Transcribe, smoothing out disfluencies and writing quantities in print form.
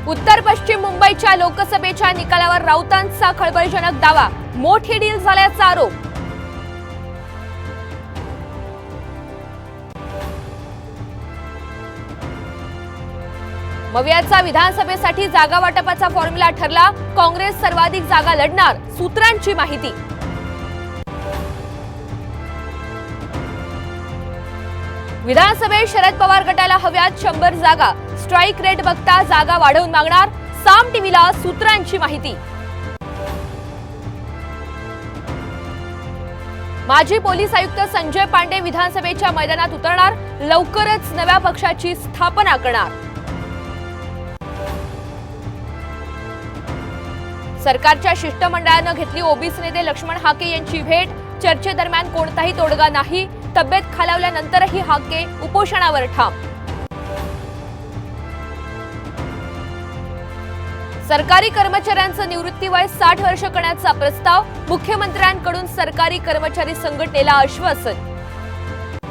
उत्तर पश्चिम मुंबईच्या लोकसभेच्या निकालावर राऊतांचा खळबळजनक दावा, मोठी डील झाल्याचा आरोप। मवियाचा विधानसभेसाठी जागा वाटपाचा फॉर्म्युला ठरला, काँग्रेस सर्वाधिक जागा लढणार, सूत्रांची माहिती। विधानसभेत शरद पवार गटाला हव्यात 100 जागा, स्ट्राइक रेट बघता जागा वाढवून मागणार, साम टीव्हीला सूत्रांची माहिती। माजी पोलीस आयुक्त संजय पांडे विधानसभेच्या मैदानात उतरणार, लवकरच नव्या पक्षाची स्थापना करणार। सरकारच्या शिष्टमंडळानं घेतली ओबीसी नेते लक्ष्मण हाके यांची भेट, चर्चेदरम्यान कोणताही तोडगा नाही, तब्येत खालावल्यानंतरही हाके उपोषणावर ठाम। सरकारी कर्मचाऱ्यांचं निवृत्ती वय 60 वर्ष करण्याचा प्रस्ताव, मुख्यमंत्र्यांकडून सरकारी कर्मचारी संघटनेला आश्वासन।